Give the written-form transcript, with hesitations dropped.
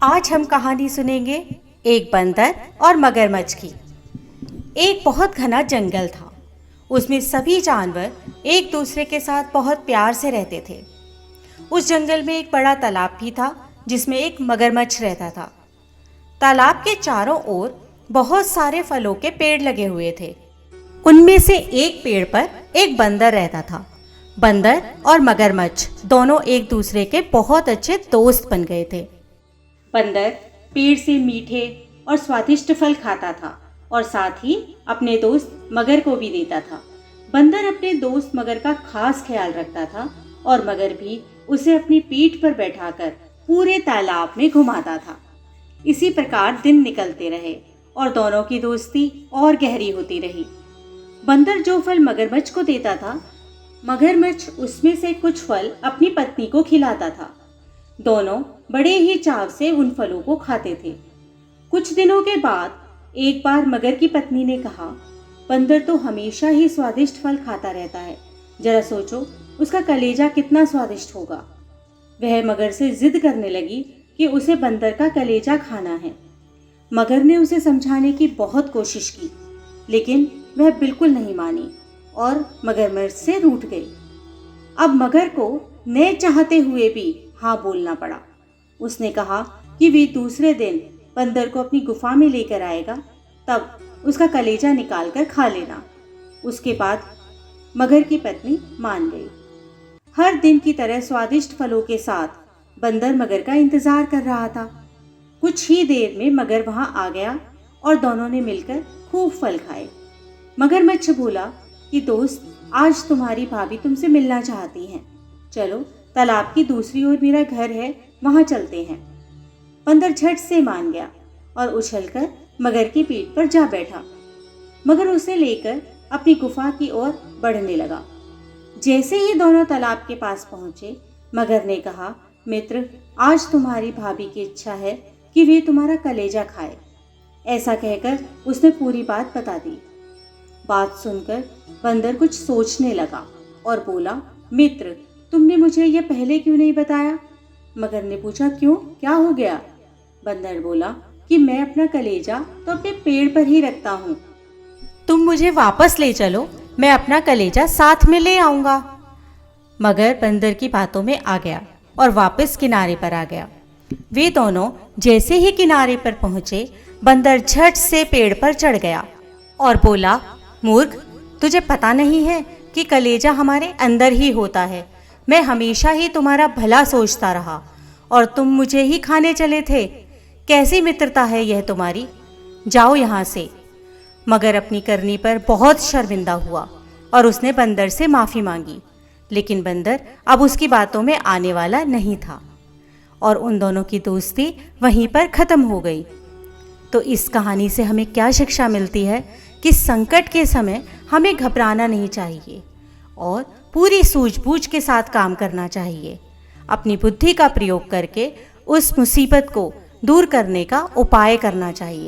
आज हम कहानी सुनेंगे एक बंदर और मगरमच्छ की। एक बहुत घना जंगल था। उसमें सभी जानवर एक दूसरे के साथ बहुत प्यार से रहते थे। उस जंगल में एक बड़ा तालाब भी था जिसमें एक मगरमच्छ रहता था। तालाब के चारों ओर बहुत सारे फलों के पेड़ लगे हुए थे। उनमें से एक पेड़ पर एक बंदर रहता था। बंदर और मगरमच्छ दोनों एक दूसरे के बहुत अच्छे दोस्त बन गए थे। बंदर पेड़ से मीठे और स्वादिष्ट फल खाता था और साथ ही अपने दोस्त मगर को भी देता था। बंदर अपने दोस्त मगर का खास ख्याल रखता था और मगर भी उसे अपनी पीठ पर बैठाकर पूरे तालाब में घुमाता था। इसी प्रकार दिन निकलते रहे और दोनों की दोस्ती और गहरी होती रही। बंदर जो फल मगरमच्छ को देता था, मगरमच्छ उसमें से कुछ फल अपनी पत्नी को खिलाता था। दोनों बड़े ही चाव से उन फलों को खाते थे। कुछ दिनों के बाद एक बार मगर की पत्नी ने कहा, बंदर तो हमेशा ही स्वादिष्ट फल खाता रहता है, जरा सोचो उसका कलेजा कितना स्वादिष्ट होगा। वह मगर से जिद करने लगी कि उसे बंदर का कलेजा खाना है। मगर ने उसे समझाने की बहुत कोशिश की, लेकिन वह बिल्कुल नहीं मानी और मगरमच्छ से रूठ गई। अब मगर को न चाहते हुए भी हाँ बोलना पड़ा। उसने कहा कि वे दूसरे दिन बंदर को अपनी गुफा में लेकर आएगा, तब उसका कलेजा निकाल कर खा लेना। उसके बाद मगर की पत्नी मान गई। हर दिन की तरह स्वादिष्ट फलों के साथ बंदर मगर का इंतजार कर रहा था। कुछ ही देर में मगर वहां आ गया और दोनों ने मिलकर खूब फल खाए। मगरमच्छ बोला कि दोस्त, आज तुम्हारी भाभी तुमसे मिलना चाहती हैं। चलो, तालाब की दूसरी ओर मेरा घर है, वहां चलते हैं। बंदर झट से मान गया और उछलकर मगर की पीठ पर जा बैठा। मगर उसे लेकर अपनी गुफा की ओर बढ़ने लगा। जैसे ही दोनों तालाब के पास पहुंचे, मगर ने कहा, मित्र, आज तुम्हारी भाभी की इच्छा है कि वे तुम्हारा कलेजा खाए। ऐसा कहकर उसने पूरी बात बता दी। बात सुनकर बंदर कुछ सोचने लगा और बोला, मित्र, तुमने मुझे यह पहले क्यों नहीं बताया? मगर ने पूछा, क्यों, क्या हो गया? बंदर बोला कि मैं अपना कलेजा तो अपने पेड़ पर ही रखता हूँ। तुम मुझे वापस ले चलो, मैं अपना कलेजा साथ में ले आऊंगा। मगर बंदर की बातों में आ गया और वापस किनारे पर आ गया। वे दोनों जैसे ही किनारे पर पहुंचे, बंदर झट से पेड़ पर चढ़ गया और बोला, मूर्ख, तुझे पता नहीं है कि कलेजा हमारे अंदर ही होता है। मैं हमेशा ही तुम्हारा भला सोचता रहा और तुम मुझे ही खाने चले थे। कैसी मित्रता है यह तुम्हारी? जाओ यहाँ से। मगर अपनी करनी पर बहुत शर्मिंदा हुआ और उसने बंदर से माफ़ी मांगी, लेकिन बंदर अब उसकी बातों में आने वाला नहीं था और उन दोनों की दोस्ती वहीं पर ख़त्म हो गई। तो इस कहानी से हमें क्या शिक्षा मिलती है कि संकट के समय हमें घबराना नहीं चाहिए और पूरी सूझबूझ के साथ काम करना चाहिए। अपनी बुद्धि का प्रयोग करके उस मुसीबत को दूर करने का उपाय करना चाहिए।